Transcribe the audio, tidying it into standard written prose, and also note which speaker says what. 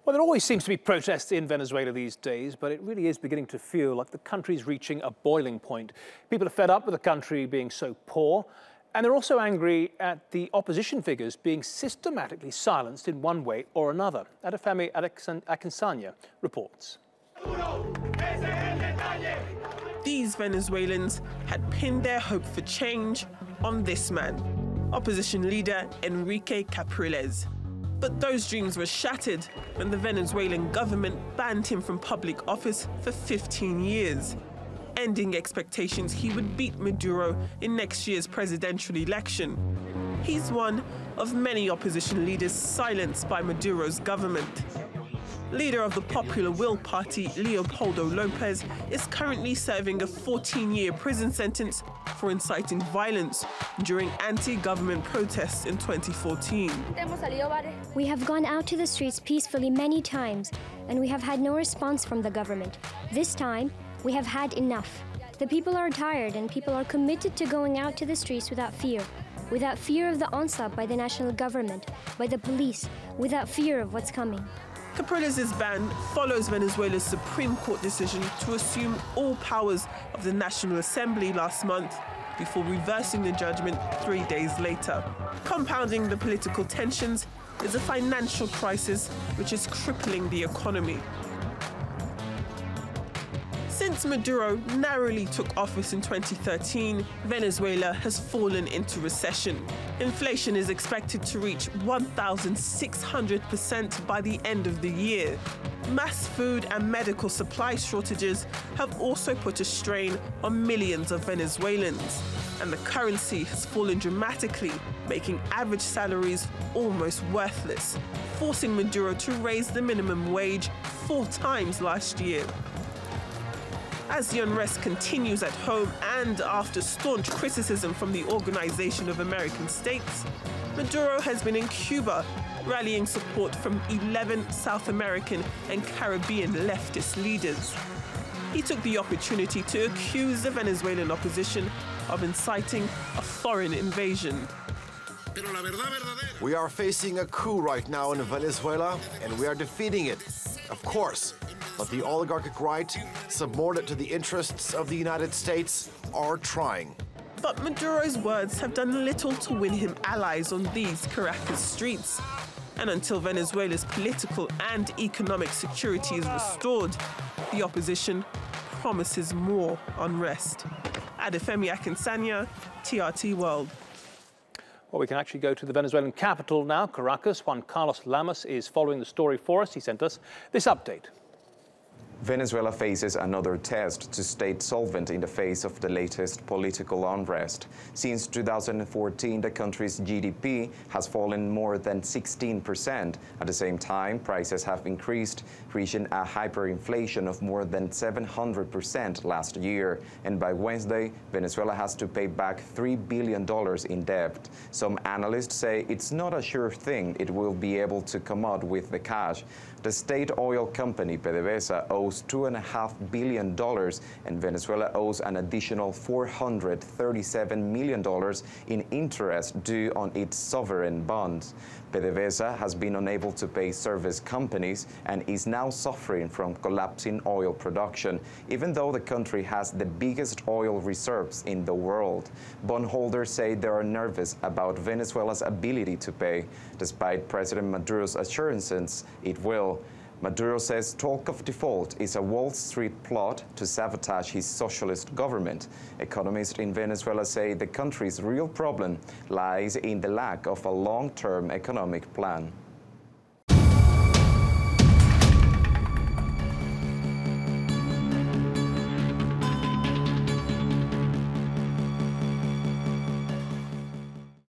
Speaker 1: Well, there always seems to be protests in Venezuela these days, but it really is beginning to feel like the country's reaching a boiling point. People are fed up with the country being so poor, and they're also angry at the opposition figures being systematically silenced in one way or another. Adefemi Akinsanya reports.
Speaker 2: These Venezuelans had pinned their hope for change on this man, opposition leader Enrique Capriles. But those dreams were shattered when the Venezuelan government banned him from public office for 15 years, ending expectations he would beat Maduro in next year's presidential election. He's one of many opposition leaders silenced by Maduro's government. Leader of the Popular Will Party, Leopoldo Lopez, is currently serving a 14-year prison sentence for inciting violence during anti-government protests in 2014.
Speaker 3: We have gone out to the streets peacefully many times, and we have had no response from the government. This time, we have had enough. The people are tired, and people are committed to going out to the streets without fear of the onslaught by the national government, by the police, without fear of what's coming.
Speaker 2: Capriles' ban follows Venezuela's Supreme Court decision to assume all powers of the National Assembly last month before reversing the judgment 3 days later. Compounding the political tensions is a financial crisis which is crippling the economy. Since Maduro narrowly took office in 2013, Venezuela has fallen into recession. Inflation is expected to reach 1,600% by the end of the year. Mass food and medical supply shortages have also put a strain on millions of Venezuelans. And the currency has fallen dramatically, making average salaries almost worthless, forcing Maduro to raise the minimum wage 4 times last year. As the unrest continues at home and after staunch criticism from the Organization of American States, Maduro has been in Cuba, rallying support from 11 South American and Caribbean leftist leaders. He took the opportunity to accuse the Venezuelan opposition of inciting a foreign invasion.
Speaker 4: We are facing a coup right now in Venezuela, and we are defeating it, of course. But the oligarchic right, subordinate to the interests of the United States, are trying.
Speaker 2: But Maduro's words have done little to win him allies on these Caracas streets. And until Venezuela's political and economic security is restored, the opposition promises more unrest. Adefemi Akinsanya, TRT World.
Speaker 1: Well, we can actually go to the Venezuelan capital now, Caracas. Juan Carlos Lamas is following the story for us. He sent us this update.
Speaker 5: Venezuela faces another test to stay solvent in the face of the latest political unrest. Since 2014, the country's GDP has fallen more than 16%. At the same time, prices have increased, reaching a hyperinflation of more than 700% last year. And by Wednesday, Venezuela has to pay back $3 billion in debt. Some analysts say it's not a sure thing it will be able to come out with the cash. The state oil company PDVSA owes $2.5 billion, and Venezuela owes an additional $437 million in interest due on its sovereign bonds. PDVSA has been unable to pay service companies and is now suffering from collapsing oil production, even though the country has the biggest oil reserves in the world. Bondholders say they are nervous about Venezuela's ability to pay, despite President Maduro's assurances it will. Maduro says talk of default is a Wall Street plot to sabotage his socialist government. Economists in Venezuela say the country's real problem lies in the lack of a long-term economic plan.